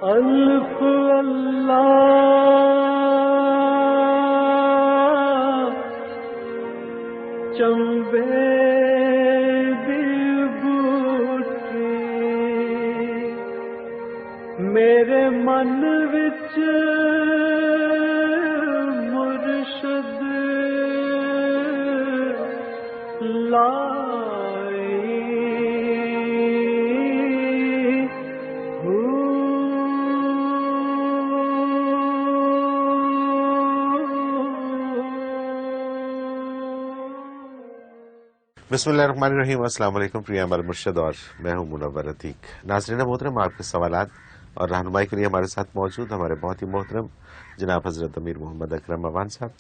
الف اللہ چمبے دی بوٹی میرے من وچ مرشد لائی بسم اللہ الرحمن الرحیم۔ السلام علیکم پریہ ہمارے مرشد، اور میں ہوں منور عتیق۔ ناظرین محترم، آپ کے سوالات اور رہنمائی کے لیے ہمارے ساتھ موجود ہمارے بہت ہی محترم جناب حضرت امیر محمد اکرم اوان صاحب۔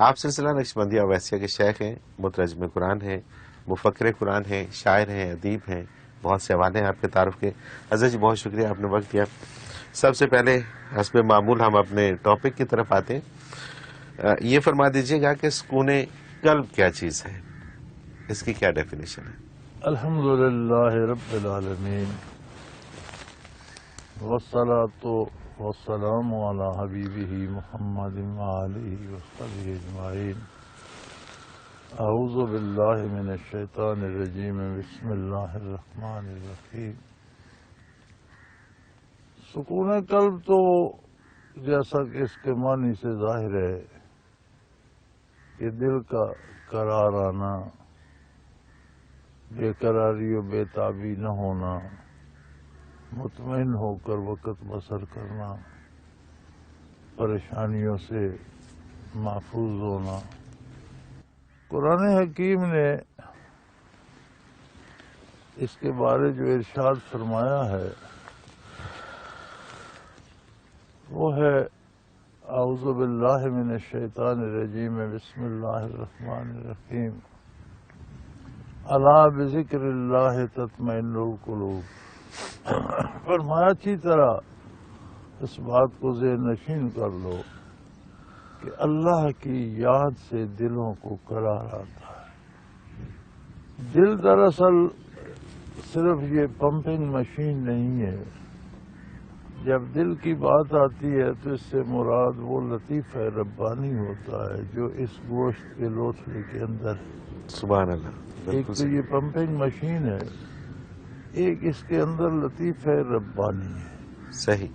آپ سلسلہ نقشبندیہ اویسیہ کے شیخ ہیں، مترجم قرآن ہیں، مفکر قرآن ہیں، شاعر ہیں، ادیب ہیں، بہت سے حوالے ہیں آپ کے تعارف کے۔ حضرت جی بہت شکریہ، آپ نے وقت دیا۔ سب سے پہلے حسب معمول ہم اپنے ٹاپک کی طرف آتے ہیں۔ یہ فرما دیجیے گا کہ سکون قلب کیا چیز ہے، اس کی کیا ڈیفینیشن ہے؟ الحمدللہ رب العالمین والصلاة والسلام علی حبیبہ محمد وآلہ وصحبہ اجمعین۔ اعوذ باللہ من الشیطان الرجیم، بسم اللہ الرحمن الرحیم۔ سکون قلب تو جیسا کہ اس کے معنی سے ظاہر ہے کہ دل کا قرار آنا، بے قراری و بے تابی نہ ہونا، مطمئن ہو کر وقت بسر کرنا، پریشانیوں سے محفوظ ہونا۔ قرآن حکیم نے اس کے بارے جو ارشاد فرمایا ہے وہ ہے اعوذ باللہ من الشیطان الرجیم، بسم اللہ الرحمن الرحیم۔ الا بذکر اللہ تطمئن القلوب۔ فرمایا اچھی طرح اس بات کو ذہن نشین کر لو کہ اللہ کی یاد سے دلوں کو قرار آتا ہے۔ دل دراصل صرف یہ پمپنگ مشین نہیں ہے۔ جب دل کی بات آتی ہے تو اس سے مراد وہ لطیفہ ربانی ہوتا ہے جو اس گوشت کے لوتھڑے کے اندر ہے۔ سبحان اللہ۔ ایک تو یہ پمپنگ مشین ہے، ایک اس کے اندر لطیفہ ربانی ہے، صحیح،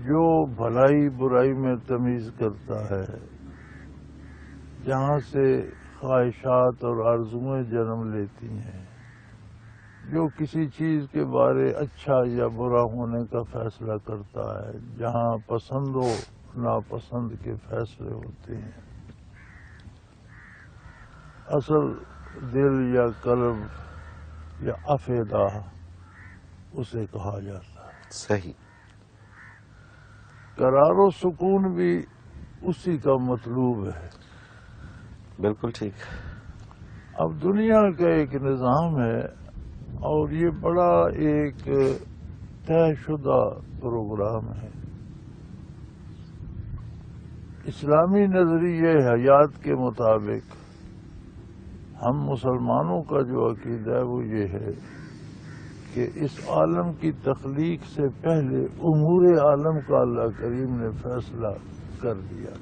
جو بھلائی برائی میں تمیز کرتا ہے، جہاں سے خواہشات اور آرزوئیں جنم لیتی ہیں، جو کسی چیز کے بارے اچھا یا برا ہونے کا فیصلہ کرتا ہے، جہاں پسند و ناپسند کے فیصلے ہوتے ہیں۔ اصل دل یا قلب یا افیدہ اسے کہا جاتا ہے۔ صحیح، قرار و سکون بھی اسی کا مطلوب ہے۔ بالکل ٹھیک۔ اب دنیا کا ایک نظام ہے اور یہ بڑا ایک طے شدہ پروگرام ہے۔ اسلامی نظریہ حیات کے مطابق ہم مسلمانوں کا جو عقیدہ ہے وہ یہ ہے کہ اس عالم کی تخلیق سے پہلے امور عالم کا اللہ کریم نے فیصلہ کر دیا۔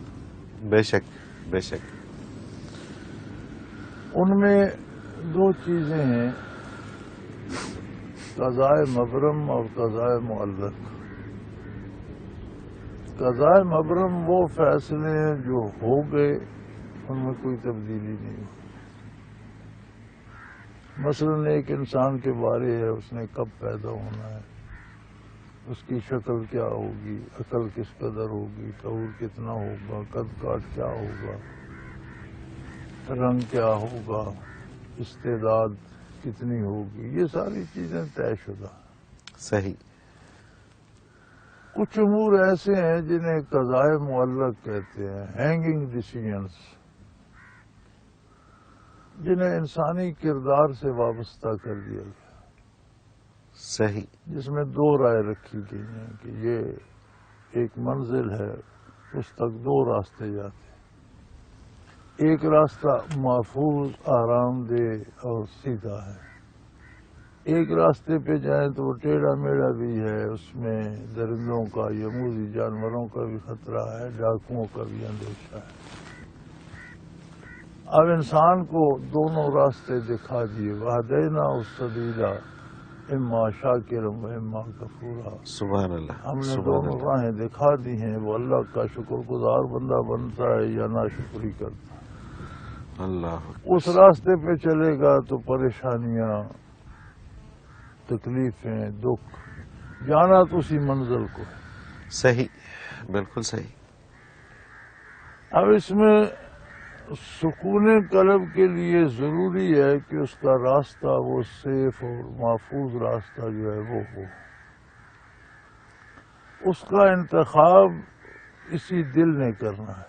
بے شک، بے شک۔ ان میں دو چیزیں ہیں، قضاء مبرم اور قضاء معلق۔ قضاء مبرم وہ فیصلے ہیں جو ہو گئے، ان میں کوئی تبدیلی نہیں ہوئی۔ مثلاً ایک انسان کے بارے ہے، اس نے کب پیدا ہونا ہے، اس کی شکل کیا ہوگی، عقل کس قدر ہوگی، شعور کتنا ہوگا، قد کاٹ کیا ہوگا، رنگ کیا ہوگا، استعداد کتنی ہوگی، یہ ساری چیزیں طے شدہ ہیں۔ صحیح۔ کچھ امور ایسے ہیں جنہیں قضاء معلق کہتے ہیں، ہینگنگ ڈیسیژنز، جنہیں انسانی کردار سے وابستہ کر دیا گیا۔ صحیح۔ جس میں دو رائے رکھی گئی ہیں کہ یہ ایک منزل ہے، اس تک دو راستے جاتے ہیں۔ ایک راستہ محفوظ، آرام دہ اور سیدھا ہے، ایک راستے پہ جائیں تو وہ ٹیڑھا میڑھا بھی ہے، اس میں درندوں کا یا موذی جانوروں کا بھی خطرہ ہے، ڈاکوؤں کا بھی اندیشہ ہے۔ اب انسان کو دونوں راستے دکھا دیے، وہدیناہ السبیل اما شاکرا و اما کفورا، سبحان اللہ، ہم نے سبحان دونوں اللہ، راہیں دکھا دی ہیں، وہ اللہ کا شکر گزار بندہ بنتا ہے یا ناشکری کرتا ہے۔ اللہ اس راستے پہ چلے گا تو پریشانیاں، تکلیفیں، دکھ، جانا تو اسی منزل کو ہے۔ صحیح، بالکل صحیح۔ اب اس میں سکون قلب کے لیے ضروری ہے کہ اس کا راستہ وہ سیف اور محفوظ راستہ جو ہے وہ ہو، اس کا انتخاب اسی دل نے کرنا ہے۔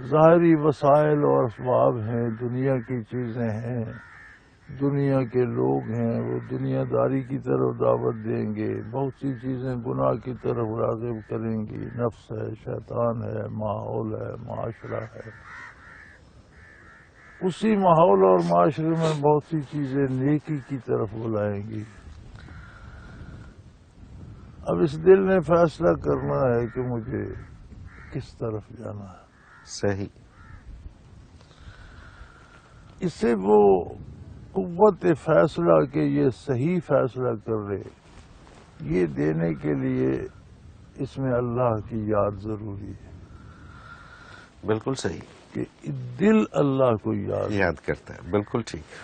ظاہری وسائل اور اسباب ہیں، دنیا کی چیزیں ہیں، دنیا کے لوگ ہیں، وہ دنیا داری کی طرف دعوت دیں گے، بہت سی چیزیں گناہ کی طرف راغب کریں گی، نفس ہے، شیطان ہے، ماحول ہے، معاشرہ ہے۔ اسی ماحول اور معاشرے میں بہت سی چیزیں نیکی کی طرف بلائیں گی۔ اب اس دل نے فیصلہ کرنا ہے کہ مجھے کس طرف جانا ہے۔ صحیح، اسے وہ قوت فیصلہ کہ یہ صحیح فیصلہ کر رہے، یہ دینے کے لیے اس میں اللہ کی یاد ضروری ہے بالکل صحیح، کہ دل اللہ کو یاد کرتا ہے، بالکل ٹھیک۔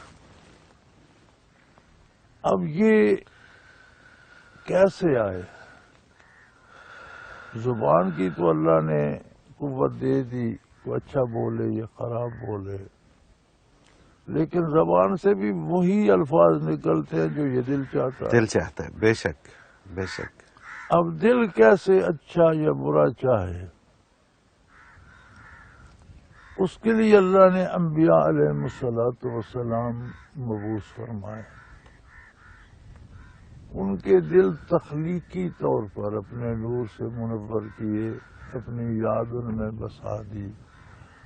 اب یہ کیسے آئے؟ زبان کی تو اللہ نے قوت دے دی، کوئی اچھا بولے یا خراب بولے، لیکن زبان سے بھی وہی الفاظ نکلتے ہیں جو یہ دل چاہتا ہے۔ دل چاہتا ہے، بے شک، بے شک۔ اب دل کیسے اچھا یا برا چاہے، اس کے لیے اللہ نے انبیاء علیہ السلام مبعوث فرمائے۔ ان کے دل تخلیقی طور پر اپنے نور سے منور کیے، اپنی یاد ان میں بسا دی،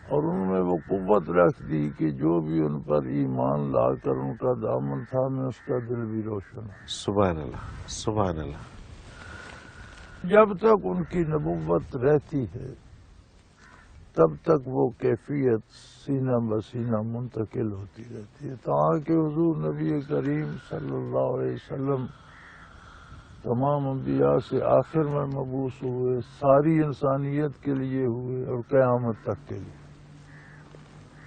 اور ان میں وہ قوت رکھ دی کہ جو بھی ان پر ایمان لا کر ان کا دامن تھامے، اس کا دل بھی روشن ہے۔ سبحان اللہ، سبحان اللہ۔ جب تک ان کی نبوت رہتی ہے تب تک وہ کیفیت سینہ بسینہ منتقل ہوتی رہتی ہے، تاکہ حضور نبی کریم صلی اللہ علیہ وسلم تمام انبیاء سے آخر میں مبعوث ہوئے، ساری انسانیت کے لیے ہوئے اور قیامت تک کے لیے۔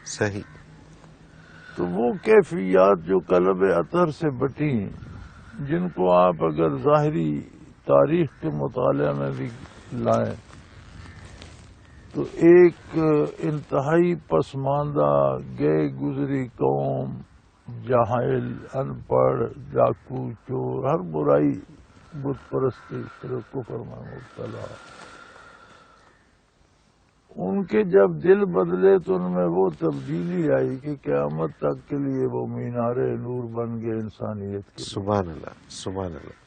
صحیح، تو وہ کیفیات جو قلب اطہر سے بٹی، جن کو آپ اگر ظاہری تاریخ کے مطالعے میں بھی لائیں تو ایک انتہائی پسماندہ گئے گزری قوم، جاہل، ان پڑھ، ڈاکو، چور، ہر برائی، بت پرستی، شرک کفر میں مبتلا، ان کے جب دل بدلے تو ان میں وہ تبدیلی آئی کہ قیامت تک کے لیے وہ مینار نور بن گئے انسانیت کے۔ سبحان اللہ، سبحان اللہ۔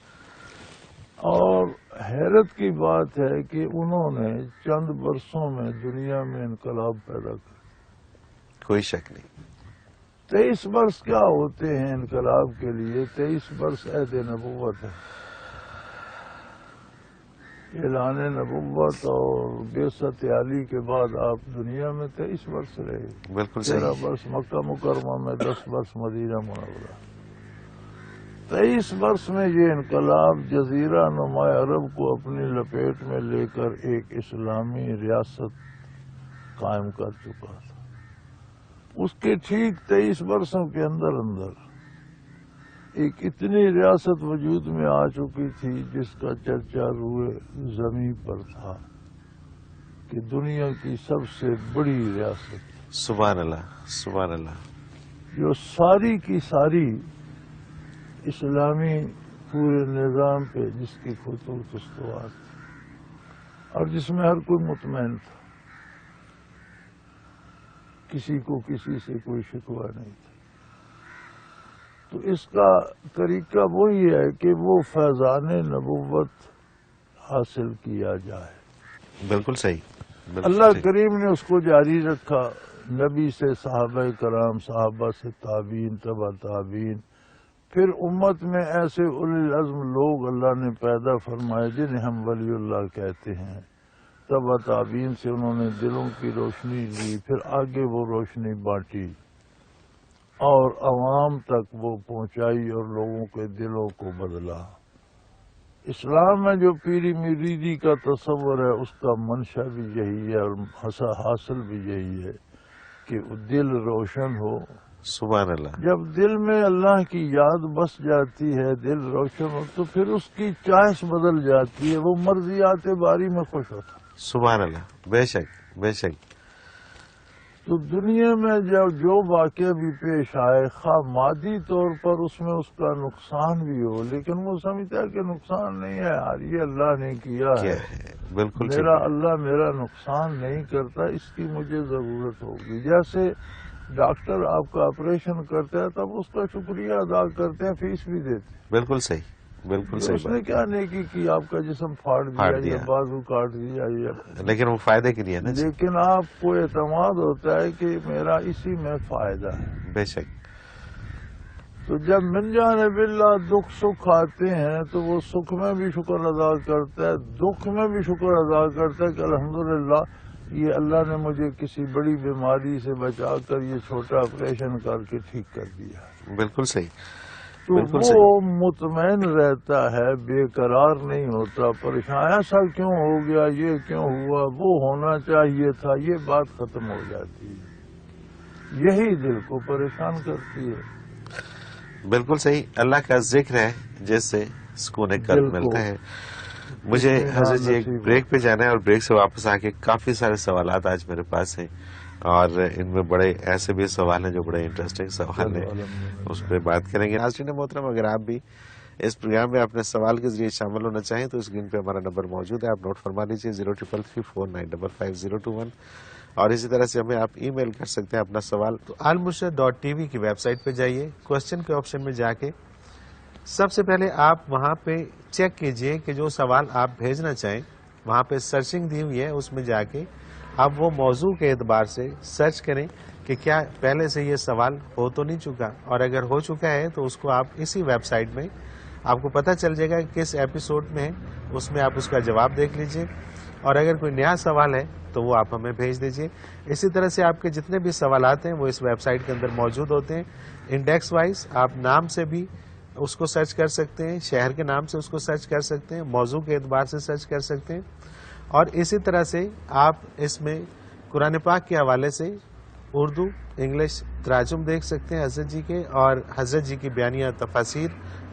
اور حیرت کی بات ہے کہ انہوں نے چند برسوں میں دنیا میں انقلاب پیدا کر، کوئی شک نہیں۔ 23 برس کیا ہوتے ہیں انقلاب کے لیے؟ 23 برس عہد نبوت ہے، اعلان نبوت اور بعثت علی کے بعد آپ دنیا میں 23 برس رہے، بالکل 13 صحیح، برس مکہ مکرمہ میں، 10 برس مدینہ منورہ۔ 23 برس میں یہ انقلاب جزیرہ نما عرب کو اپنی لپیٹ میں لے کر ایک اسلامی ریاست قائم کر چکا تھا۔ اس کے ٹھیک 23 برسوں کے اندر ایک اتنی ریاست وجود میں آ چکی تھی جس کا چرچا روئے زمین پر تھا کہ دنیا کی سب سے بڑی ریاست، سبحان اللہ، سبحان اللہ۔ جو ساری کی ساری اسلامی پورے نظام پہ جس کی خطوط استوار تھی اور جس میں ہر کوئی مطمئن تھا، کسی کو کسی سے کوئی شکوہ نہیں تھا۔ تو اس کا طریقہ وہی ہے کہ وہ فیضان نبوت حاصل کیا جائے۔ بالکل صحیح، بالکل اللہ صحیح۔ کریم نے اس کو جاری رکھا، نبی سے صحابہ کرام، صحابہ سے تابعین، تبع تابعین، پھر امت میں ایسے اولی العزم لوگ اللہ نے پیدا فرمائے جنہیں ہم ولی اللہ کہتے ہیں، تبع تابعین سے انہوں نے دلوں کی روشنی لی، پھر آگے وہ روشنی بانٹی اور عوام تک وہ پہنچائی اور لوگوں کے دلوں کو بدلا۔ اسلام میں جو پیری مریدی کا تصور ہے اس کا منشا بھی یہی ہے اور حاصل بھی یہی ہے کہ دل روشن ہو۔ سبحان اللہ۔ جب دل میں اللہ کی یاد بس جاتی ہے، دل روشن ہو، تو پھر اس کی چوائس بدل جاتی ہے، وہ مرضیات باری میں خوش ہوتا ہے۔ سبحان اللہ، بے شک بے شک۔ تو دنیا میں جب جو واقعہ بھی پیش آئے، خواہ مادی طور پر اس میں اس کا نقصان بھی ہو، لیکن وہ سمجھتا ہے کہ نقصان نہیں ہے یار، یہ اللہ نے کیا ہے، بالکل میرا اللہ میرا نقصان نہیں کرتا، اس کی مجھے ضرورت ہوگی۔ جیسے ڈاکٹر آپ کا آپریشن کرتا ہے تب اس کا شکریہ ادا کرتے ہیں، فیس بھی دیتے ہیں۔ بالکل صحیح، بالکل صحیح اس نے بات، کیا نیکی کی، آپ کا جسم پھاڑ دیا یا بازو کاٹ دیا یا، لیکن وہ فائدے کے لیے نا۔ لیکن آپ کو اعتماد ہوتا ہے کہ میرا اسی میں فائدہ ہے۔ بے شک۔ تو جب من جانب اللہ دکھ سکھ آتے ہیں تو وہ سکھ میں بھی شکر ادا کرتا ہے، دکھ میں بھی شکر ادا کرتا ہے کہ الحمدللہ یہ اللہ نے مجھے کسی بڑی بیماری سے بچا کر یہ چھوٹا آپریشن کر کے ٹھیک کر دیا۔ بالکل صحیح، تو بالکل وہ صحیح۔ مطمئن رہتا ہے، بے قرار نہیں ہوتا، پریشان ایسا کیوں ہو گیا، یہ کیوں ہوا، وہ ہونا چاہیے تھا، یہ بات ختم ہو جاتی ہے۔ یہی دل کو پریشان کرتی ہے۔ بالکل صحیح، اللہ کا ذکر ہے جس سے سکون قلب ملتا ہے۔ مجھے حضرت جی ایک بریک پہ جانا ہے اور بریک سے واپس آ کے کافی سارے سوالات آج میرے پاس ہیں، اور ان میں بڑے ایسے بھی سوال ہیں جو بڑے انٹرسٹنگ سوال ہیں، اس پہ بات کریں گے۔ ناظرین محترم، اگر آپ بھی اس پروگرام میں اپنے سوال کے ذریعے شامل ہونا چاہیں تو اسکرین پہ ہمارا نمبر موجود ہے، آپ نوٹ فرما لیجیے 033349555021، اور اسی طرح سے ہمیں آپ ای میل کر سکتے ہیں اپنا سوال تو almurshed.tv کی ویب سائٹ پہ جائیے، کوشچن کے آپشن میں جا کے سب سے پہلے آپ وہاں پہ چیک کیجئے کہ جو سوال آپ بھیجنا چاہیں، وہاں پہ سرچنگ دی ہوئی ہے، اس میں جا کے آپ وہ موضوع کے اعتبار سے سرچ کریں کہ کیا پہلے سے یہ سوال ہو تو نہیں چکا، اور اگر ہو چکا ہے تو اس کو آپ اسی ویب سائٹ میں آپ کو پتہ چل جائے گا کہ کس ایپیسوڈ میں ہے، اس میں آپ اس کا جواب دیکھ لیجئے، اور اگر کوئی نیا سوال ہے تو وہ آپ ہمیں بھیج دیجئے۔ اسی طرح سے آپ کے جتنے بھی سوالات ہیں وہ اس ویب سائٹ کے اندر موجود ہوتے ہیں، انڈیکس وائز آپ نام سے بھی اس کو سرچ کر سکتے ہیں، شہر کے نام سے اس کو سرچ کر سکتے ہیں، موضوع کے اعتبار سے سرچ کر سکتے ہیں، اور اسی طرح سے آپ اس میں قرآن پاک کے حوالے سے اردو انگلش تراجم دیکھ سکتے ہیں حضرت جی کے، اور حضرت جی کی بیانیہ تفاسیر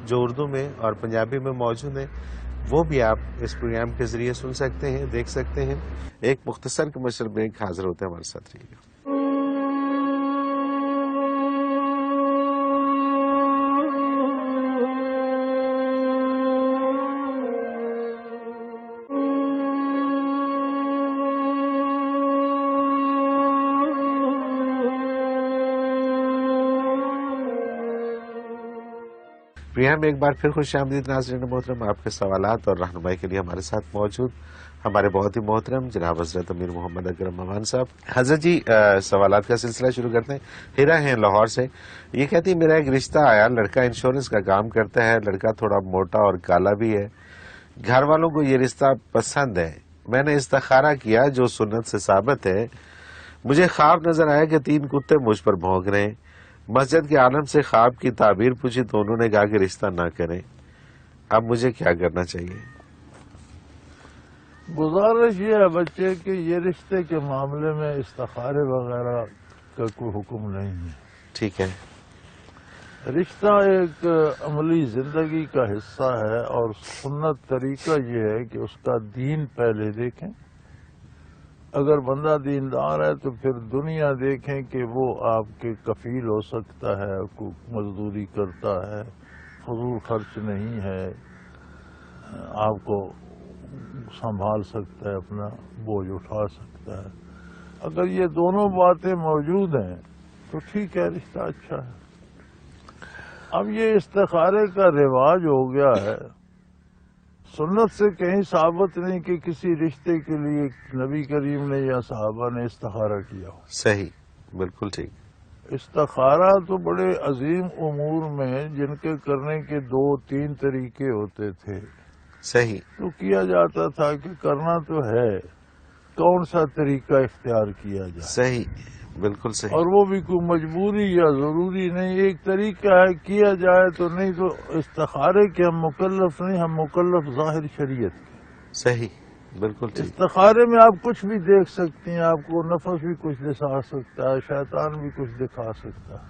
جو اردو میں اور پنجابی میں موجود ہیں وہ بھی آپ اس پروگرام کے ذریعے سن سکتے ہیں، دیکھ سکتے ہیں۔ ایک مختصر کمرشل بریک، حاضر ہوتے ہیں، ہمارے ساتھ رہیے گا۔ پروگرام میں ایک بار پھر خوش آمدید ناظرین محترم، آپ کے سوالات اور رہنمائی کے لیے ہمارے ساتھ موجود ہمارے بہت ہی محترم جناب حضرت امیر محمد اکرم ممان صاحب۔ حضرت جی سوالات کا سلسلہ شروع کرتے ہیں۔ ہیرا ہیں لاہور سے، یہ کہتی میرا ایک رشتہ آیا، لڑکا انشورنس کا کام کرتا ہے، لڑکا تھوڑا موٹا اور کالا بھی ہے، گھر والوں کو یہ رشتہ پسند ہے، میں نے استخارہ کیا جو سنت سے ثابت ہے، مجھے خواب نظر آیا کہ 3 کتے مجھ پر بھونک رہے ہیں، مسجد کے عالم سے خواب کی تعبیر پوچھی تو انہوں نے کہا کہ رشتہ نہ کریں، اب مجھے کیا کرنا چاہیے؟ گزارش یہ ہے بچے کہ یہ رشتے کے معاملے میں استخارے وغیرہ کا کوئی حکم نہیں ہے۔ ٹھیک ہے، رشتہ ایک عملی زندگی کا حصہ ہے، اور سنت طریقہ یہ ہے کہ اس کا دین پہلے دیکھیں، اگر بندہ دیندار ہے تو پھر دنیا دیکھیں کہ وہ آپ کے کفیل ہو سکتا ہے، مزدوری کرتا ہے، فضول خرچ نہیں ہے، آپ کو سنبھال سکتا ہے، اپنا بوجھ اٹھا سکتا ہے، اگر یہ دونوں باتیں موجود ہیں تو ٹھیک ہے، رشتہ اچھا ہے۔ اب یہ استخارے کا رواج ہو گیا ہے، سنت سے کہیں ثابت نہیں کہ کسی رشتے کے لیے نبی کریم نے یا صحابہ نے استخارہ کیا ہو۔ صحیح بالکل ٹھیک. استخارہ تو بڑے عظیم امور میں جن کے کرنے کے 2-3 طریقے ہوتے تھے صحیح. تو کیا جاتا تھا کہ کرنا تو ہے، کون سا طریقہ اختیار کیا جائے. صحیح، بالکل صحیح. اور وہ بھی کوئی مجبوری یا ضروری نہیں، ایک طریقہ ہے کیا جائے تو، نہیں تو استخارے کے ہم مکلف نہیں، ہم مکلف ظاہر شریعت کے. صحیح، بالکل ٹھیک. استخارے میں آپ کچھ بھی دیکھ سکتے ہیں، آپ کو نفس بھی کچھ دکھا سکتا ہے، شیطان بھی کچھ دکھا سکتا ہے.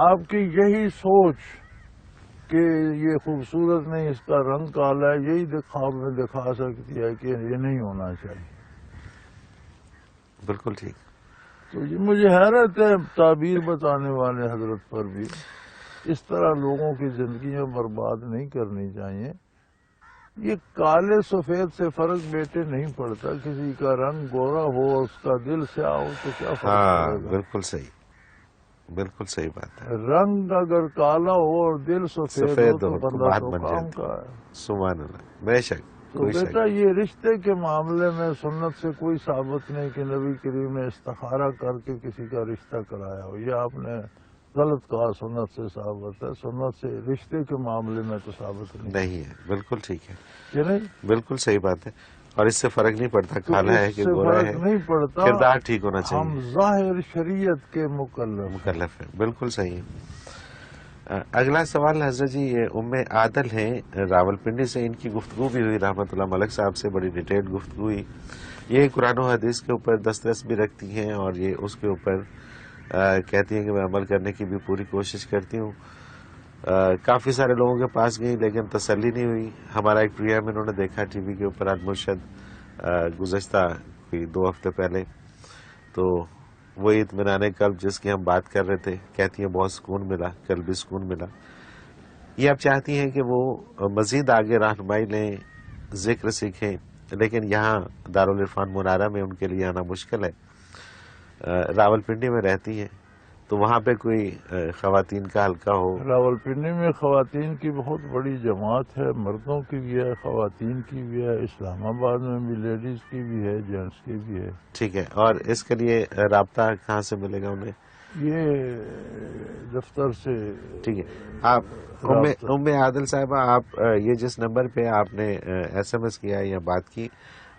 آپ کی یہی سوچ کہ یہ خوبصورت نہیں، اس کا رنگ کالا ہے، یہی دکھا سکتی ہے کہ یہ نہیں ہونا چاہیے. بالکل ٹھیک. تو یہ مجھے حیرت ہے تعبیر بتانے والے حضرت پر بھی. اس طرح لوگوں کی زندگیاں برباد نہیں کرنی چاہیے. یہ کالے سفید سے فرق بیٹے نہیں پڑتا، کسی کا رنگ گورا ہو اور اس کا دل سیاہ ہو تو کیا فرق ہاں پڑے گا. بالکل صحیح، بالکل صحیح بات ہے. رنگ اگر کالا ہو اور دل سفید ہو تو بندہ بات تو بن کام جاتی. کا ہے. سبحان اللہ، بے شک. تو کوئی شک بیٹا یہ رشتے کے معاملے میں سنت سے کوئی ثابت نہیں کہ نبی کریم نے استخارہ کر کے کسی کا رشتہ کرایا ہو. یہ آپ نے غلط کہا، سنت سے ثابت ہے. سنت سے رشتے کے معاملے میں تو ثابت نہیں ہے. بالکل ٹھیک ہے، کہ نہیں. بالکل صحیح بات ہے. اور اس سے فرق نہیں پڑتا تو کالا ہے اس کہ سے گورا فرق ہے، نہیں پڑتا، کردار ٹھیک ہونا ہم چاہیے. ظاہر شریعت کے مکلف ہے. بالکل صحیح ہے. اگلا سوال حضرت جی یہ ام عادل ہیں راول پنڈی سے. ان کی گفتگو بھی ہوئی رحمت اللہ ملک صاحب سے، بڑی ڈیٹیل گفتگو ہوئی. یہ قرآن و حدیث کے اوپر دسترس بھی رکھتی ہیں اور یہ اس کے اوپر کہتی ہیں کہ میں عمل کرنے کی بھی پوری کوشش کرتی ہوں. کافی سارے لوگوں کے پاس گئی لیکن تسلی نہیں ہوئی. ہمارا ایک پروگرام انہوں نے دیکھا ٹی وی کے اوپر المرشد گزشتہ کوئی 2 ہفتے پہلے، تو وہ اطمینان قلب جس کی ہم بات کر رہے تھے، کہتی ہیں بہت سکون ملا، قلبی سکون ملا. یہ اب چاہتی ہیں کہ وہ مزید آگے رہنمائی لیں، ذکر سیکھیں، لیکن یہاں دارالعرفان منارہ میں ان کے لیے آنا مشکل ہے. راول پنڈی میں رہتی ہیں تو وہاں پہ کوئی خواتین کا حلقہ ہو. راول پنڈی میں خواتین کی بہت بڑی جماعت ہے، مردوں کی بھی ہے، خواتین کی بھی ہے. اسلام آباد میں بھی لیڈیز کی بھی ہے، جینٹس کی بھی ہے. ٹھیک ہے. اور اس کے لیے رابطہ کہاں سے ملے گا انہیں؟ یہ دفتر سے. ٹھیک ہے. آپ ام عادل صاحبہ، آپ یہ جس نمبر پہ آپ نے ایس ایم ایس کیا یا بات کی،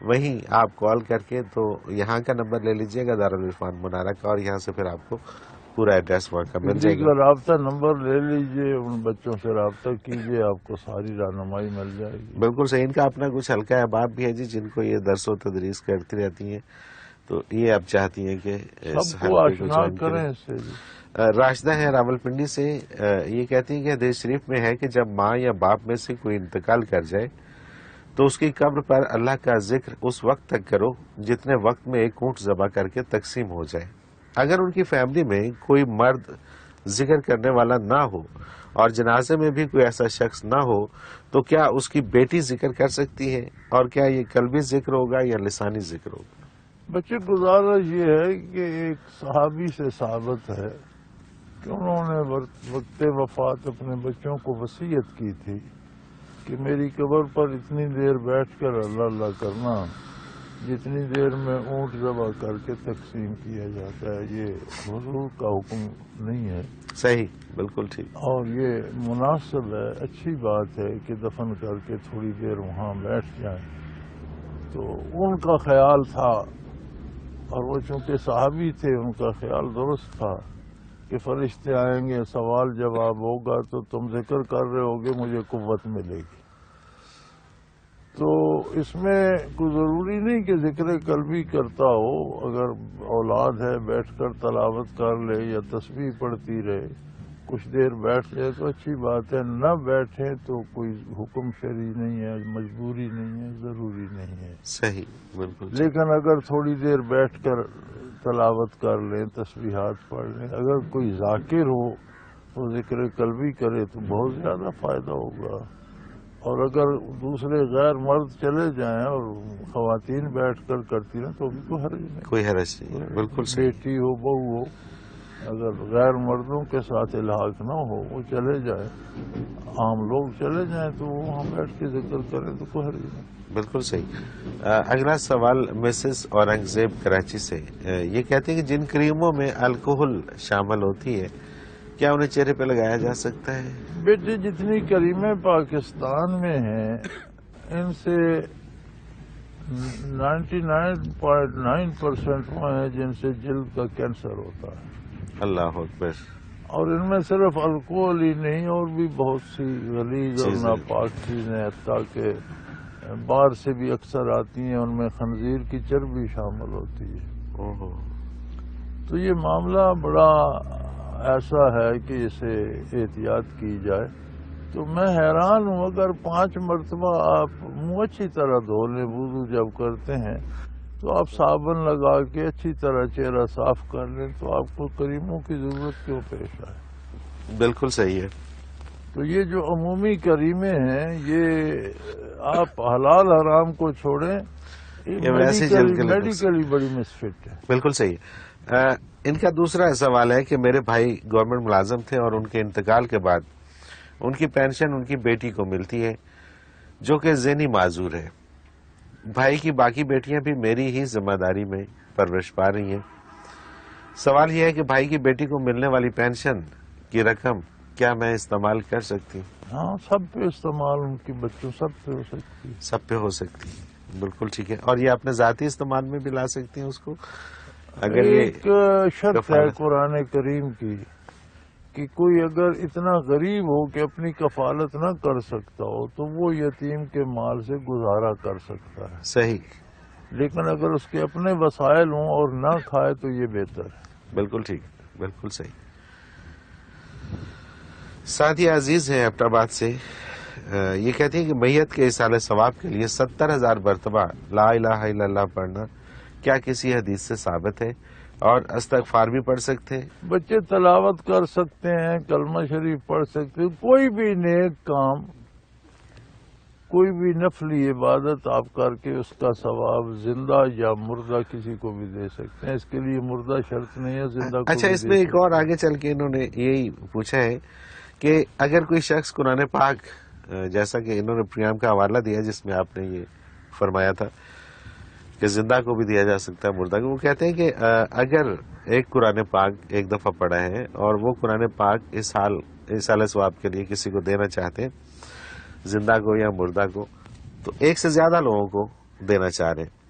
وہیں آپ کال کر کے تو یہاں کا نمبر لے لیجئے گا دارالعرفان منارہ کا، اور یہاں سے پھر آپ کو پورا ایڈریس وہاں کا مل جائے گا. رابطہ نمبر لے لیجئے، ان بچوں سے رابطہ کیجئے، آپ کو ساری رہنمائی مل جائے گی. بالکل صحیح. ان کا اپنا کچھ حلقہ احباب بھی ہے جی، جن کو یہ درس و تدریس کرتی رہتی ہیں، تو یہ اب چاہتی ہیں کہ اس سب کو حلقے کو آشنا جوائن کریں کریں. اس سے. راشدہ ہے راول پنڈی سے. یہ کہتی ہیں کہ حدیث شریف میں ہے کہ جب ماں یا باپ میں سے کوئی انتقال کر جائے تو اس کی قبر پر اللہ کا ذکر اس وقت تک کرو جتنے وقت میں ایک اونٹ ذبح کر کے تقسیم ہو جائے. اگر ان کی فیملی میں کوئی مرد ذکر کرنے والا نہ ہو اور جنازے میں بھی کوئی ایسا شخص نہ ہو تو کیا اس کی بیٹی ذکر کر سکتی ہے؟ اور کیا یہ قلبی ذکر ہوگا یا لسانی ذکر ہوگا؟ بچے گزارش یہ ہے کہ ایک صحابی سے ثابت ہے کہ انہوں نے وقت وفات اپنے بچوں کو وصیت کی تھی کہ میری قبر پر اتنی دیر بیٹھ کر اللہ اللہ کرنا جتنی دیر میں اونٹ ذبح کر کے تقسیم کیا جاتا ہے. یہ حضور کا حکم نہیں ہے. صحیح، بالکل ٹھیک. اور یہ مناسب ہے، اچھی بات ہے کہ دفن کر کے تھوڑی دیر وہاں بیٹھ جائیں. تو ان کا خیال تھا، اور وہ چونکہ صحابی تھے ان کا خیال درست تھا کہ فرشتے آئیں گے، سوال جواب ہوگا تو تم ذکر کر رہے ہوگے، مجھے قوت ملے گی. تو اس میں کوئی ضروری نہیں کہ ذکر قلبی کرتا ہو. اگر اولاد ہے بیٹھ کر تلاوت کر لے یا تسبیح پڑھتی رہے، کچھ دیر بیٹھ جائے تو اچھی بات ہے. نہ بیٹھے تو کوئی حکم شرعی نہیں ہے، مجبوری نہیں ہے، ضروری نہیں ہے. صحیح، بالکل. لیکن اگر تھوڑی دیر بیٹھ کر تلاوت کر لیں، تسبیحات پڑھ لیں، اگر کوئی ذاکر ہو تو ذکر قلبی کرے تو بہت زیادہ فائدہ ہوگا. اور اگر دوسرے غیر مرد چلے جائیں اور خواتین بیٹھ کر کرتی رہیں تو بھی کوئی حرج نہیں. کوئی حرج نہیں. بالکل صحیح. بیٹی ہو، بہو ہو. اگر غیر مردوں کے ساتھ الحاق نہ ہو، وہ چلے جائے، عام لوگ چلے جائیں تو وہاں بیٹھ کے ذکر کریں تو کوئی حرج نہیں۔ بالکل صحیح۔ اگلا سوال مسز اورنگزیب کراچی سے، یہ کہتے ہیں کہ جن کریموں میں الکوہل شامل ہوتی ہے کیا انہیں چہرے پہ لگایا جا سکتا ہے؟ بیٹے جتنی کریمیں پاکستان میں ہیں ان سے 99.9% وہ ہیں جن سے جلد کا کینسر ہوتا ہے، اللہ اکبر۔ اور ان میں صرف الکوہل ہی نہیں اور بھی بہت سی غلیظ اور ناپاک چیزیں حتیٰ کہ باہر سے بھی اکثر آتی ہیں، ان میں خنزیر کی چربی شامل ہوتی ہے۔ تو یہ معاملہ بڑا ایسا ہے کہ اسے احتیاط کی جائے۔ تو میں حیران ہوں، اگر 5 مرتبہ آپ منہ اچھی طرح دھو لیں، وضو جب کرتے ہیں تو آپ صابن لگا کے اچھی طرح چہرہ صاف کر لیں تو آپ کو کریموں کی ضرورت کیوں پیش آئے؟ بالکل صحیح ہے۔ تو یہ جو عمومی کریمیں ہیں یہ آپ حلال حرام کو چھوڑیں، میڈیکلی بڑی مسفٹ ہے۔ بالکل صحیح ہے۔ ان کا دوسرا سوال ہے کہ میرے بھائی گورنمنٹ ملازم تھے اور ان کے انتقال کے بعد ان کی پینشن ان کی بیٹی کو ملتی ہے جو کہ ذہنی معذور ہے۔ بھائی کی باقی بیٹیاں بھی میری ہی ذمہ داری میں پرورش پا رہی ہیں۔ سوال یہ ہے کہ بھائی کی بیٹی کو ملنے والی پینشن کی رقم کیا میں استعمال کر سکتی ہوں؟ ہاں، سب پہ استعمال، ان کی بچوں سب پہ ہو سکتی ہے۔ سب پہ ہو سکتی ہے، بالکل ٹھیک ہے۔ اور یہ اپنے ذاتی استعمال میں بھی لا سکتی ہیں اس کو؟ اگر ایک شرط ہے قرآن کریم کی کہ کوئی اگر اتنا غریب ہو کہ اپنی کفالت نہ کر سکتا ہو تو وہ یتیم کے مال سے گزارا کر سکتا ہے۔ صحیح۔ لیکن اگر اس کے اپنے وسائل ہوں اور نہ کھائے تو یہ بہتر ہے۔ بالکل ٹھیک، بالکل صحیح۔ ساتھی عزیز ہیں اپٹ آباد سے، یہ کہتے ہیں کہ میت کے اصالہ ثواب کے لیے 70,000 مرتبہ لا الہ الا اللہ پڑھنا کیا کسی حدیث سے ثابت ہے اور استغفار بھی پڑھ سکتے ہیں؟ بچے تلاوت کر سکتے ہیں، کلمہ شریف پڑھ سکتے ہیں، کوئی بھی نیک کام، کوئی بھی نفلی عبادت آپ کر کے اس کا ثواب زندہ یا مردہ کسی کو بھی دے سکتے ہیں۔ اس کے لیے مردہ شرط نہیں ہے، زندہ کو اچھا، بھی اس دے میں ایک سکتے ہیں۔ اور آگے چل کے انہوں نے یہی پوچھا ہے کہ اگر کوئی شخص قرآن پاک، جیسا کہ انہوں نے پریام کا حوالہ دیا جس میں آپ نے یہ فرمایا تھا کہ زندہ کو بھی دیا جا سکتا ہے مردہ کو، وہ کہتے ہیں کہ اگر ایک قرآن پاک ایک دفعہ پڑھا ہے اور وہ قرآن پاک اس سال ثواب کے لیے کسی کو دینا چاہتے ہیں، زندہ کو یا مردہ کو، تو ایک سے زیادہ لوگوں کو دینا چاہ رہے ہیں،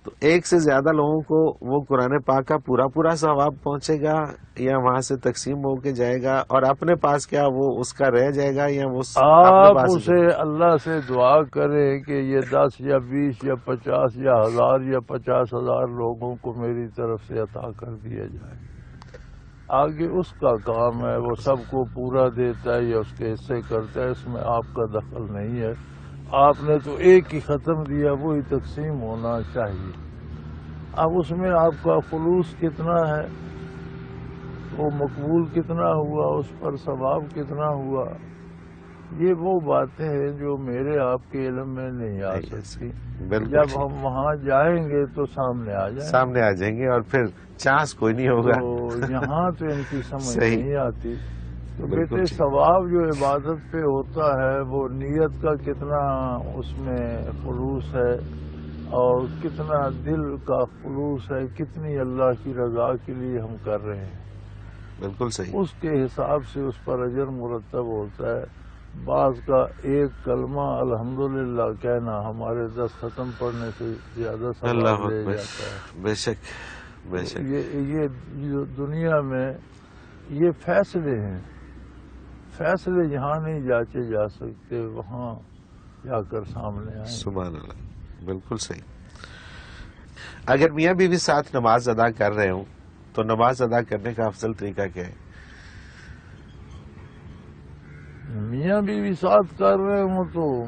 تو ایک سے زیادہ لوگوں کو وہ قرآن پاک کا پورا ثواب پہنچے گا یا وہاں سے تقسیم ہو کے جائے گا، اور اپنے پاس کیا وہ اس کا رہ جائے گا یا وہ آپ اسے اللہ سے دعا کریں کہ یہ 10 یا 20 یا 50 یا 1000 یا 50,000 لوگوں کو میری طرف سے عطا کر دیا جائے۔ آگے اس کا کام ہے، وہ سب کو پورا دیتا ہے یا اس کے حصے کرتا ہے، اس میں آپ کا دخل نہیں ہے۔ آپ نے تو ایک ہی ختم دیا، وہی تقسیم ہونا چاہیے۔ اب اس میں آپ کا خلوص کتنا ہے، وہ مقبول کتنا ہوا، اس پر ثواب کتنا ہوا، یہ وہ باتیں ہیں جو میرے آپ کے علم میں نہیں آ سکتی۔ جب ہم وہاں جائیں گے تو سامنے آ جائیں گے اور پھر چانس کوئی نہیں ہوگا، تو یہاں تو ان کی سمجھ نہیں آتی۔ تو بیٹے ثواب جو عبادت پہ ہوتا ہے وہ نیت کا کتنا اس میں خلوص ہے اور کتنا دل کا خلوص ہے، کتنی اللہ کی رضا کے لیے ہم کر رہے ہیں، بالکل صحیح، اس کے حساب سے اس پر اجر مرتب ہوتا ہے۔ بعض کا ایک کلمہ الحمدللہ کہنا ہمارے 10 ختم پڑھنے سے زیادہ ثواب لے جاتا ہے۔ بے شک بے شک۔ یہ دنیا میں یہ فیصلے ہیں، فیصلے یہاں نہیں جاچے جا سکتے، وہاں جا کر سامنے آئیں۔ سبحان اللہ، بالکل صحیح۔ اگر میاں بیوی ساتھ نماز ادا کر رہے ہوں تو نماز ادا کرنے کا افضل طریقہ کیا ہے؟ میاں بیوی ساتھ کر رہے ہوں تو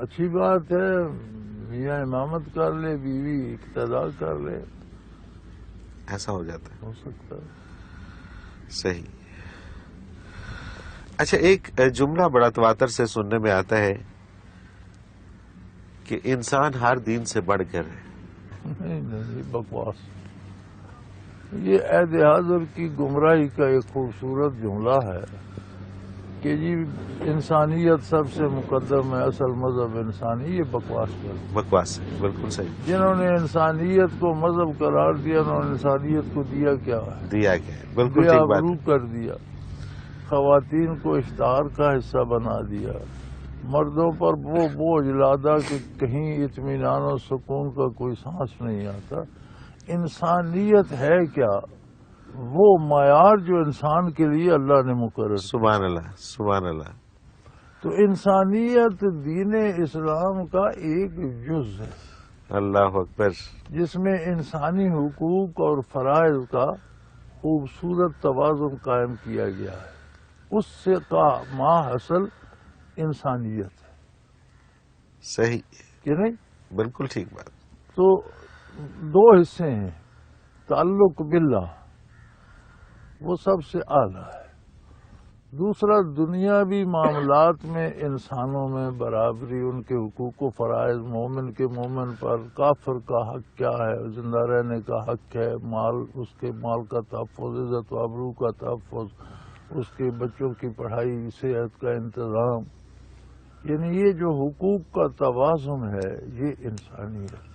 اچھی بات ہے، میاں امامت کر لے، بیوی اقتدا کر لے، ایسا ہو جاتا ہے، ہو سکتا ہے۔ صحیح۔ اچھا، ایک جملہ بڑا تواتر سے سننے میں آتا ہے کہ انسان ہر دین سے بڑھ کر ہے۔ نہیں، بکواس، یہ عہد حاضر کی گمراہی کا ایک خوبصورت جملہ ہے کہ جی انسانیت سب سے مقدم ہے، اصل مذہب انسانی، یہ بکواس کر بکواس ہے، بالکل صحیح جنہوں نے انسانیت کو مذہب قرار دیا، انہوں نے انسانیت کو دیا کیا ہے؟ دیا گیا ہے، بالکل بے ٹھیک بات آبرو ہے۔ کر دیا، خواتین کو اشتہار کا حصہ بنا دیا، مردوں پر وہ بوجھ لادا کہ کہیں اطمینان و سکون کا کوئی سانس نہیں آتا۔ انسانیت ہے کیا؟ وہ معیار جو انسان کے لیے اللہ نے مقرر کیا۔ سبحان اللہ، سبحان اللہ۔ تو انسانیت دین اسلام کا ایک جز ہے اللہ اکبر۔ جس میں انسانی حقوق اور فرائض کا خوبصورت توازن قائم کیا گیا ہے۔ اس سے کا ماحصل انسانیت ہے صحیح، کہ نہیں؟ بالکل ٹھیک بات۔ تو دو حصے ہیں، تعلق باللہ وہ سب سے اعلیٰ ہے، دوسرا دنیاوی معاملات میں انسانوں میں برابری، ان کے حقوق و فرائض، مومن کے مومن پر، کافر کا حق کیا ہے، زندہ رہنے کا حق ہے، مال، اس کے مال کا تحفظ، عزت و آبرو کا تحفظ، اس کے بچوں کی پڑھائی، صحت کا انتظام، یعنی یہ جو حقوق کا توازن ہے یہ انسانیت ہے۔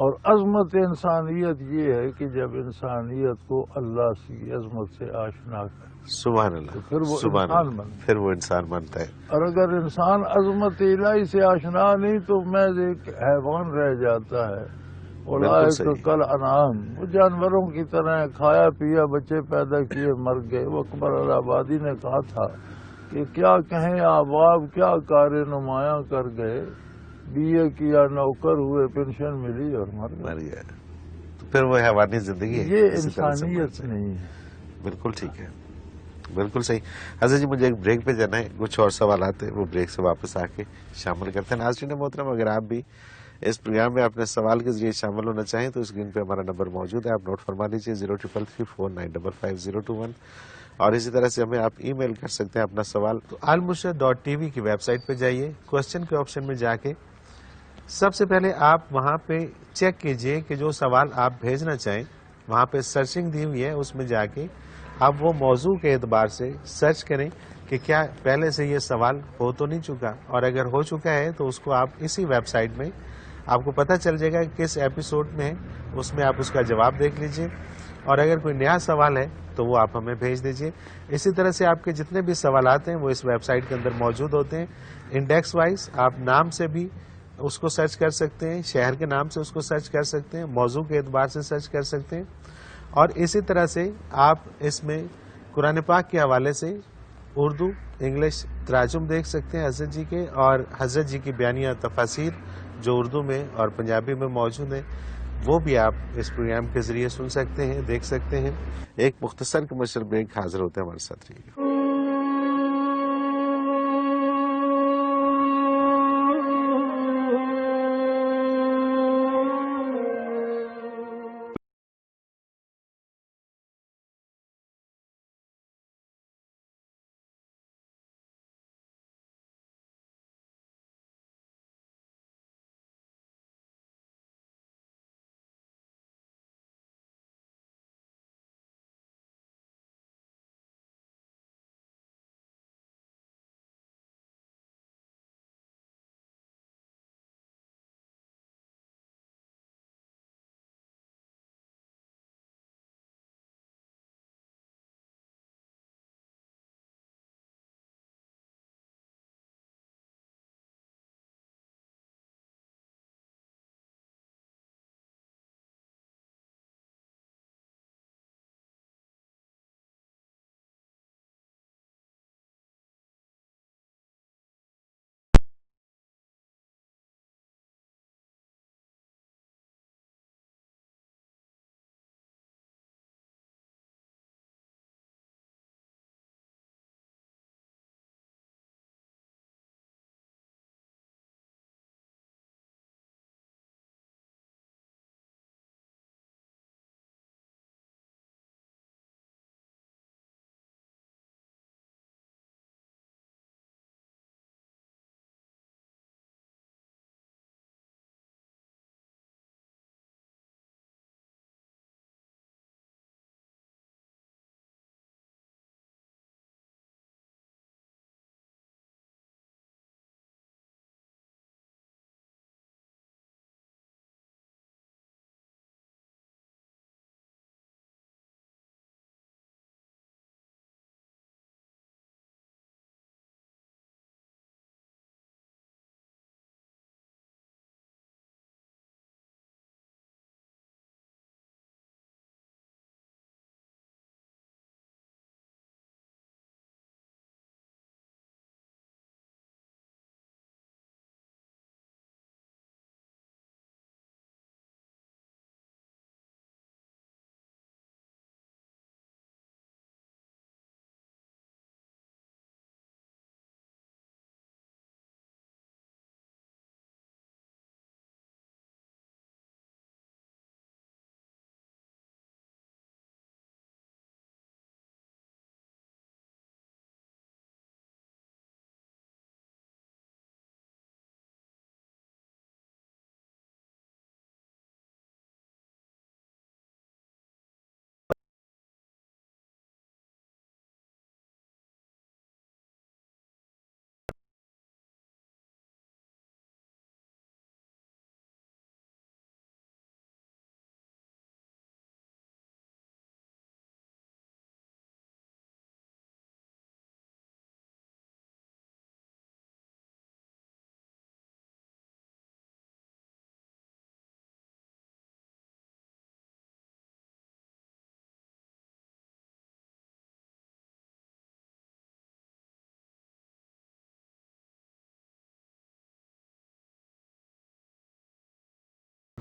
اور عظمت انسانیت یہ ہے کہ جب انسانیت کو اللہ کی عظمت سے آشنا کرے سبحان اللہ، تو پھر وہ سبحان انسان اللہ، بنتا ہے۔ پھر وہ انسان بنتا ہے۔ اور اگر انسان عظمت الہی سے آشنا نہیں تو محض ایک حیوان رہ جاتا ہے۔ بالکل اولئک صحیح۔ کالانعام، وہ جانوروں کی طرح کھایا پیا، بچے پیدا کیے، مر گئے۔ وہ اکبر الہٰبادی نے کہا تھا کہ کیا کہیں احباب، کیا کار نمایاں کر گئے، BA کیا، نوکر ہوئے، پینشن ملی اور مر گئے۔ مر گیا، تو پھر وہ حیوانی زندگی ہے، یہ اسی طرح سے انسانیت مرنا ہے۔ نہیں ہے۔ بالکل ٹھیک ہے، بالکل صحیح۔ حضرت جی مجھے ایک بریک پہ جانا ہے، کچھ اور سوالات ہیں، وہ بریک سے واپس آ کے شامل کرتے ہیں۔ ناظرین محترم، اگر آپ بھی اس پروگرام میں اپنے سوال کے ذریعے شامل ہونا چاہیں تو اسکرین پہ ہمارا نمبر موجود ہے، آپ نوٹ فرما لیجیے 0333495550، اور اسی طرح سے ہمیں آپ ای میل کر سکتے ہیں اپنا سوال تو almurshed.tv کی ویب سائٹ پہ جائیے، کوسچن کے آپشن میں جا کے سب سے پہلے آپ وہاں پہ چیک کیجئے کہ جو سوال آپ بھیجنا چاہیں، وہاں پہ سرچنگ دی ہوئی ہے، اس میں جا کے آپ وہ موضوع کے اعتبار سے سرچ کریں کہ کیا پہلے سے یہ سوال ہو تو نہیں چکا، اور اگر ہو چکا ہے تو اس کو آپ اسی ویب سائٹ میں آپ کو پتہ چل جائے گا کہ کس ایپیسوڈ میں ہے، اس میں آپ اس کا جواب دیکھ لیجئے، اور اگر کوئی نیا سوال ہے تو وہ آپ ہمیں بھیج دیجئے۔ اسی طرح سے آپ کے جتنے بھی سوالات ہیں وہ اس ویب سائٹ کے اندر موجود ہوتے ہیں، انڈیکس وائز آپ نام سے بھی اس کو سرچ کر سکتے ہیں، شہر کے نام سے اس کو سرچ کر سکتے ہیں، موضوع کے اعتبار سے سرچ کر سکتے ہیں، اور اسی طرح سے آپ اس میں قرآن پاک کے حوالے سے اردو، انگلش تراجم دیکھ سکتے ہیں حضرت جی کے، اور حضرت جی کی بیانیہ تفاسیر جو اردو میں اور پنجابی میں موجود ہیں وہ بھی آپ اس پروگرام کے ذریعے سن سکتے ہیں، دیکھ سکتے ہیں۔ ایک مختصر کمرشل بریک، حاضر ہوتے ہیں ہمارے ساتھ رہیے۔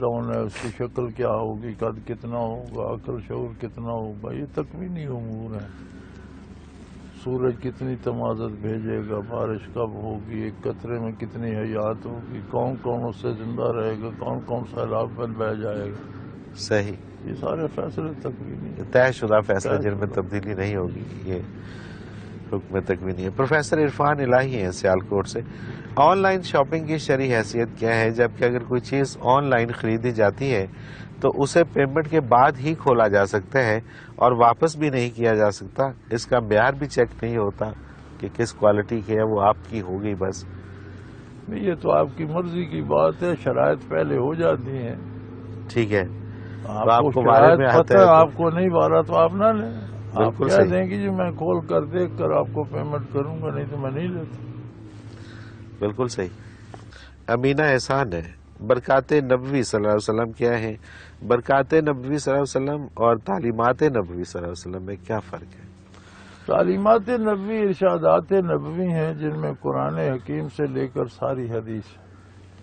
ڈاؤن ہے، اس کی شکل کیا ہوگی، قد کتنا ہوگا، عقل شعور کتنا ہوگا، یہ تکوینی امور ہیں. سورج کتنی تمازت بھیجے گا، بارش کب ہوگی، ایک قطرے میں کتنی حیات ہوگی، کون کون اس سے زندہ رہے گا، کون کون سیلاب میں بہ جائے گا. صحیح. یہ سارے فیصلے تکوینی ہیں. طے شدہ فیصلے جن میں تبدیلی نہیں ہوگی، یہ حکم تکوینی ہے. پروفیسر عرفان الہی ہیں سیالکوٹ سے. آن لائن شاپنگ کی شرعی حیثیت کیا ہے، جبکہ اگر کوئی چیز آن لائن خریدی جاتی ہے تو اسے پیمنٹ کے بعد ہی کھولا جا سکتا ہے اور واپس بھی نہیں کیا جا سکتا، اس کا معیار بھی چیک نہیں ہوتا کہ کس کوالٹی کی ہے، وہ آپ کی ہوگی بس. یہ تو آپ کی مرضی کی بات ہے، شرائط پہلے ہو جاتی ہیں. ٹھیک ہے، آپ کو شرائط پتہ ہے، آپ کو نہیں بارہ تو آپ نہ لیں. آپ کہہ دیں کہ جی میں کھول کر دیکھ کر آپ کو پیمنٹ کروں گا، نہیں تو میں نہیں لیتا. بالکل صحیح. امینہ احسان ہے. برکات نبوی صلی اللہ علیہ وسلم کیا ہے؟ برکات نبوی صلی اللہ علیہ وسلم اور تعلیمات نبوی صلی اللہ علیہ وسلم میں کیا فرق ہے؟ تعلیمات نبوی ارشادات نبوی ہیں جن میں قرآن حکیم سے لے کر ساری حدیث.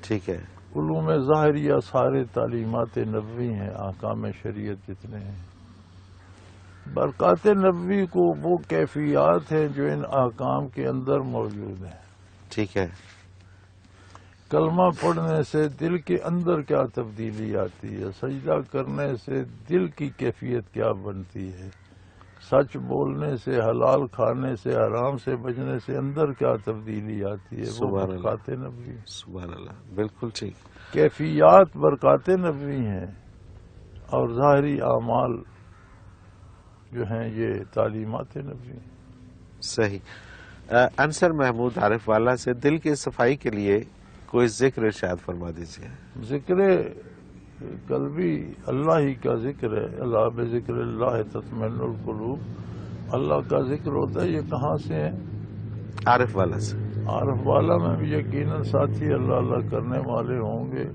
ٹھیک ہے. علوم ظاہریہ سارے تعلیمات نبوی ہیں، احکام شریعت جتنے ہیں. برکات نبوی کو وہ کیفیات ہیں جو ان احکام کے اندر موجود ہیں. ٹھیک ہے. کلمہ پڑھنے سے دل کے اندر کیا تبدیلی آتی ہے، سجدہ کرنے سے دل کی کیفیت کیا بنتی ہے، سچ بولنے سے، حلال کھانے سے، حرام سے بچنے سے اندر کیا تبدیلی آتی ہے، وہ برکات نبوی. سبحان اللہ، بالکل ٹھیک. کیفیات برکات نبوی ہیں اور ظاہری اعمال جو ہیں یہ تعلیمات نبوی ہیں. صحیح. انصر محمود عارف والا سے دل کی صفائی کے لیے کوئی ذکر ارشاد فرما دیجیے. ذکر قلبی اللہ ہی کا ذکر ہے. اللہ بذکر اللہ تطمئن القلوب. اللہ کا ذکر ہوتا ہے. یہ کہاں سے ہے؟ عارف والا سے. عارف والا میں بھی یقیناً ساتھی اللہ اللہ کرنے والے ہوں گے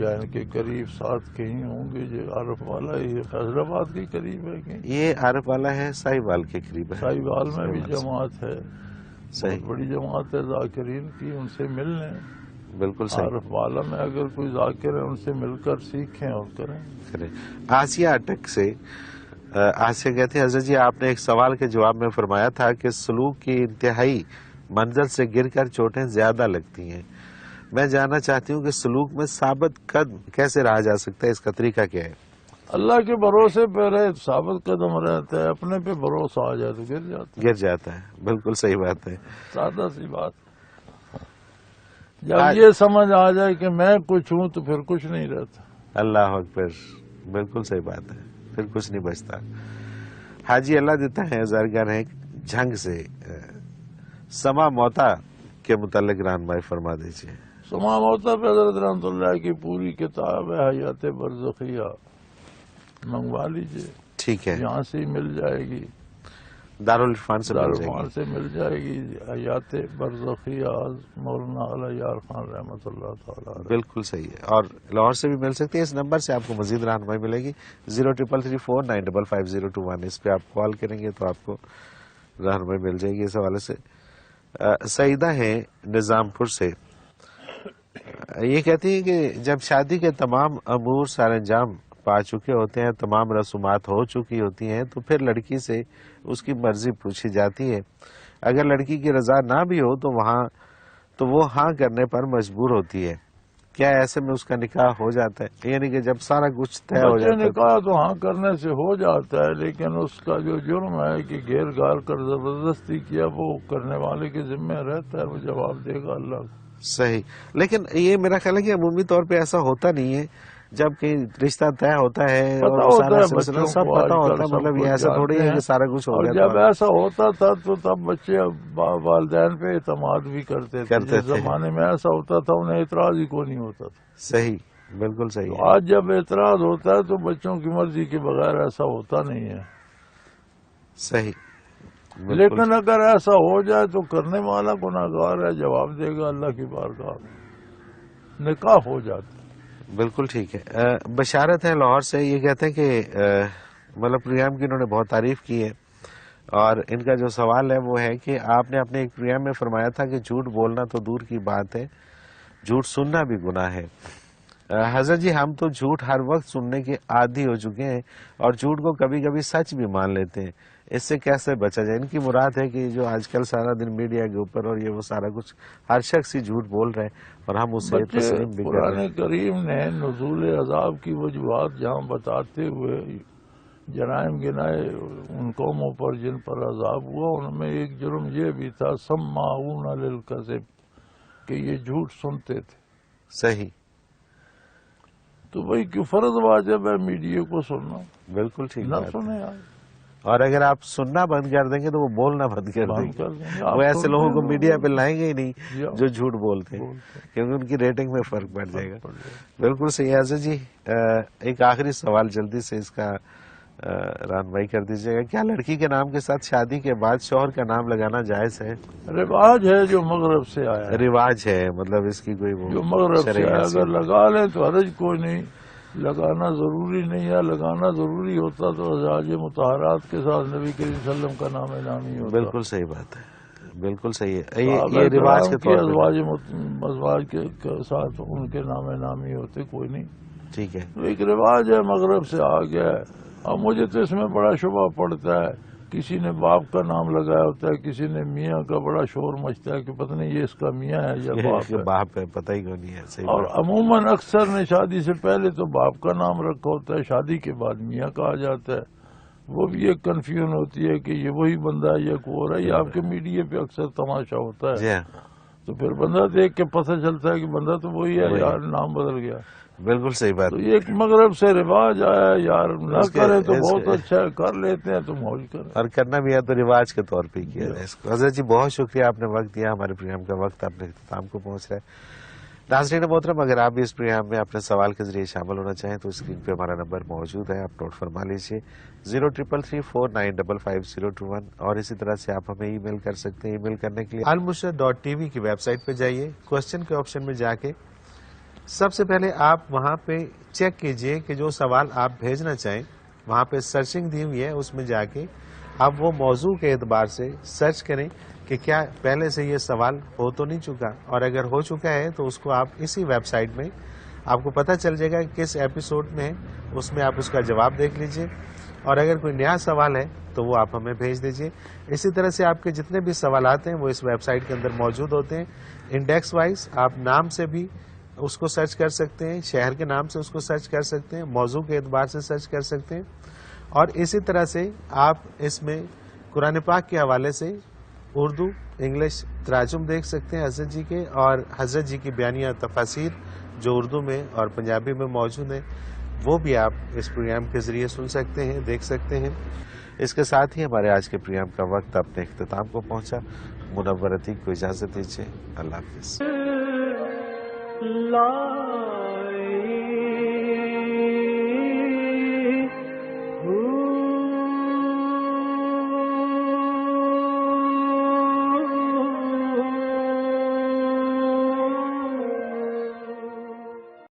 یا ان کے قریب ساتھ کہیں ہوں گے. جو عارف والا یہ فیصل آباد کے قریب ہے کہ یہ عارف والا ہے ساہیوال کے قریب ہے. ساہیوال میں بھی جماعت ہے، صحیح، بہت بڑی جماعت ہے ذاکرین کی. ان سے مل لیں. بالکل صحیح. عارف والا میں اگر کوئی ذاکر ہے ان سے مل کر سیکھیں اور کریں. آسیہ اٹک سے آسیہ کہتے ہیں حضرت جی آپ نے ایک سوال کے جواب میں فرمایا تھا کہ سلوک کی انتہائی منزل سے گر کر چوٹیں زیادہ لگتی ہیں. میں جاننا چاہتی ہوں کہ سلوک میں ثابت قدم کیسے رہا جا سکتا ہے، اس کا طریقہ کیا ہے؟ اللہ کے بھروسے پہ رہے ثابت قدم رہتا ہے، اپنے پہ بھروسہ آ جائے تو گر جاتا ہے. بالکل صحیح بات ہے. سادہ سی بات. جب یہ سمجھ آ جائے کہ میں کچھ ہوں تو پھر کچھ نہیں رہتا. اللہ اکبر، بالکل صحیح بات ہے، پھر کچھ نہیں بچتا. حاجی اللہ دیتا ہے زرگر ہیں جھنگ سے سما موتا کے متعلق رہنمائی فرما دیجیے. سما موتا پہ حضرت رحمۃ اللہ کی پوری کتاب ہے حیات برزخیہ، منگوا لیجیے. ٹھیک ہے، یہاں سے ہی مل جائے گی، دارالعرفان سے مل جائے گی. حیات برزخیہ مولانا علی یار خان رحمۃ اللہ تعالی. بالکل صحیح ہے. اور لاہور سے بھی مل سکتی ہے. اس نمبر سے آپ کو مزید رہنمائی ملے گی 0334955021. اس پہ آپ کال کریں گے تو آپ کو رہنمائی مل جائے گی اس حوالے سے. سعیدہ ہیں نظام پور سے. یہ کہتی ہیں کہ جب شادی کے تمام امور سر انجام پا چکے ہوتے ہیں، تمام رسومات ہو چکی ہوتی ہیں، تو پھر لڑکی سے اس کی مرضی پوچھی جاتی ہے. اگر لڑکی کی رضا نہ بھی ہو تو وہ ہاں کرنے پر مجبور ہوتی ہے. کیا ایسے میں اس کا نکاح ہو جاتا ہے؟ یعنی کہ جب سارا کچھ طے ہو جاتا ہے نکاح تو ہاں کرنے سے ہو جاتا ہے، لیکن اس کا جو جرم ہے کہ گھیر گھار کر زبردستی کیا وہ کرنے والے کے ذمہ رہتا ہے، وہ جواب دے گا اللہ کو. صحیح. لیکن یہ میرا خیال ہے کہ عمومی طور پہ ایسا ہوتا نہیں ہے. جب کہیں رشتہ طے ہوتا ہے اور سارا سلسلہ سب پتا ہوتا ہے، مطلب یہ ایسا تھوڑی ہے کہ سارا کچھ ہو گیا. جب ایسا ہوتا تھا تو تب بچے والدین پہ اعتماد بھی کرتے تھے. جس زمانے میں ایسا ہوتا تھا انہیں اعتراض ہی کوئی نہیں ہوتا تھا. صحیح، بالکل صحیح. آج جب اعتراض ہوتا ہے تو بچوں کی مرضی کے بغیر ایسا ہوتا نہیں ہے. صحیح. لیکن اگر ایسا ہو جائے تو کرنے والا گناہگار ہے، جواب دے گا اللہ کی بارگاہ میں. نکاح ہو جاتا. بالکل ٹھیک ہے. بشارت ہے لاہور سے. یہ کہتے ہیں کہ مطلب پروگرام کی انہوں نے بہت تعریف کی ہے اور ان کا جو سوال ہے وہ ہے کہ آپ نے اپنے ایک پروگرام میں فرمایا تھا کہ جھوٹ بولنا تو دور کی بات ہے، جھوٹ سننا بھی گناہ ہے. حضرت جی ہم تو جھوٹ ہر وقت سننے کے عادی ہو چکے ہیں اور جھوٹ کو کبھی کبھی سچ بھی مان لیتے ہیں، اس سے کیسے بچا جائے؟ ان کی مراد ہے کہ جو آج کل سارا دن میڈیا کے اوپر اور یہ وہ سارا کچھ ہر شخص ہی جھوٹ بول رہے ہیں اور ہم اسے بچے تسلیم بھی کر قرآن رہے ہیں۔ کریم نے نزول عذاب کی وجوہات جہاں بتاتے ہوئے جرائم گنائے ان قوموں پر جن پر عذاب ہوا، ان میں ایک جرم یہ بھی تھا سماعون للکذب، کہ یہ جھوٹ سنتے تھے۔ صحیح، تو بھائی کہ فرض واجب ہے میڈیا کو سننا، بالکل ٹھیک نہ بات ہے۔ سنیں آپ، اور اگر آپ سننا بند کر دیں گے تو وہ بولنا بند کر دیں بند کر گے، دیں گے۔ آپ وہ ایسے سنتے لوگوں کو ہیں، میڈیا پہ لائیں گے ہی نہیں جی، جو جھوٹ بولتے ہیں، کیونکہ ان کی ریٹنگ میں فرق پڑ جائے گا۔ بالکل صحیح ہے جی۔ ایک آخری سوال جلدی سے اس کا رہنمائی کر دیجیے گا، کیا لڑکی کے نام کے ساتھ شادی کے بعد شوہر کا نام لگانا جائز ہے؟ رواج ہے جو مغرب سے آیا ہے، رواج ہے، مطلب اس کی کوئی وہ جو مغرب سے شرعی آیا، حیثیت اگر لگا لیں تو حرج کوئی نہیں، لگانا ضروری نہیں ہے۔ لگانا ضروری ہوتا تو ازواج مطہرات کے ساتھ نبی کریم صلی اللہ علیہ وسلم کا نام نامی ہوتا۔ بالکل صحیح بات ہے، بالکل صحیح ہے، صحابہ یہ رواج کے کرام طور پر ازواج کے ساتھ ان کے نام نامی ہوتے، کوئی نہیں۔ ٹھیک ہے۔ تو ایک رواج ہے، مغرب سے آ گیا ہے۔ اب مجھے تو اس میں بڑا شبہ پڑتا ہے، کسی نے باپ کا نام لگایا ہوتا ہے، کسی نے میاں کا، بڑا شور مچتا ہے کہ پتہ نہیں یہ اس کا میاں ہے یا باپ ہے۔ باپ ہے، پتہ ہی کیوں نہیں ہے۔ صحیح اور بات۔ عموماً اکثر نے شادی سے پہلے تو باپ کا نام رکھا ہوتا ہے، شادی کے بعد میاں کہا جاتا ہے۔ وہ بھی ایک کنفیوژن ہوتی ہے کہ یہ وہی بندہ ہے یا کوئی اور ہے۔ یہ آپ کے میڈیا پہ اکثر تماشا ہوتا جی ہے، ہاں، تو پھر بندہ دیکھ کے پتہ چلتا ہے کہ بندہ تو وہی ہے، یار نام بدل گیا۔ بالکل صحیح بات۔ تو یہ ایک مغرب سے رواج آیا ہے، یار نہ اس کے- کریں تو اس بہت کے- اچھا ہے، کر لیتے ہیں تو موج کریں۔ اور کرنا بھی ہے تو رواج کے طور پہ ہی کیا جائے اس کو۔ حضرت جی بہت شکریہ، آپ نے وقت دیا، ہمارے پروگرام کا وقت اپنے اختتام کو پہنچ رہا ہے۔ ناظرین محترم، اگر آپ بھی اس پروگرام میں اپنے سوال کے ذریعے شامل ہونا چاہیں تو اسکرین پہ ہمارا نمبر موجود ہے، آپ نوٹ فرما لیجیے 0333495521، اور اسی طرح سے آپ ہمیں ای میل کر سکتے ہیں۔ ای میل کرنے کے لیے almurshed.tv کی ویب سائٹ پہ جائیے، کوسچن کے آپشن میں جا کے سب سے پہلے آپ وہاں پہ چیک کیجئے کہ جو سوال آپ بھیجنا چاہیں، وہاں پہ سرچنگ دی ہوئی ہے، اس میں جا کے آپ وہ موضوع کے اعتبار سے سرچ کریں کہ کیا پہلے سے یہ سوال ہو تو نہیں چکا، اور اگر ہو چکا ہے تو اس کو آپ اسی ویب سائٹ میں آپ کو پتہ چل جائے گا کہ کس ایپیسوڈ میں ہے، اس میں آپ اس کا جواب دیکھ لیجئے، اور اگر کوئی نیا سوال ہے تو وہ آپ ہمیں بھیج دیجئے۔ اسی طرح سے آپ کے جتنے بھی سوالات ہیں وہ اس ویب سائٹ کے اندر موجود ہوتے ہیں، انڈیکس وائز آپ نام سے بھی اس کو سرچ کر سکتے ہیں، شہر کے نام سے اس کو سرچ کر سکتے ہیں، موضوع کے اعتبار سے سرچ کر سکتے ہیں، اور اسی طرح سے آپ اس میں قرآن پاک کے حوالے سے اردو انگلش تراجم دیکھ سکتے ہیں حضرت جی کے، اور حضرت جی کی بیانیہ تفاسیر جو اردو میں اور پنجابی میں موجود ہیں وہ بھی آپ اس پروگرام کے ذریعے سن سکتے ہیں، دیکھ سکتے ہیں۔ اس کے ساتھ ہی ہمارے آج کے پروگرام کا وقت اپنے اختتام کو پہنچا۔ منور عتیق کو اجازت دیجیے، اللہ حافظ۔ لا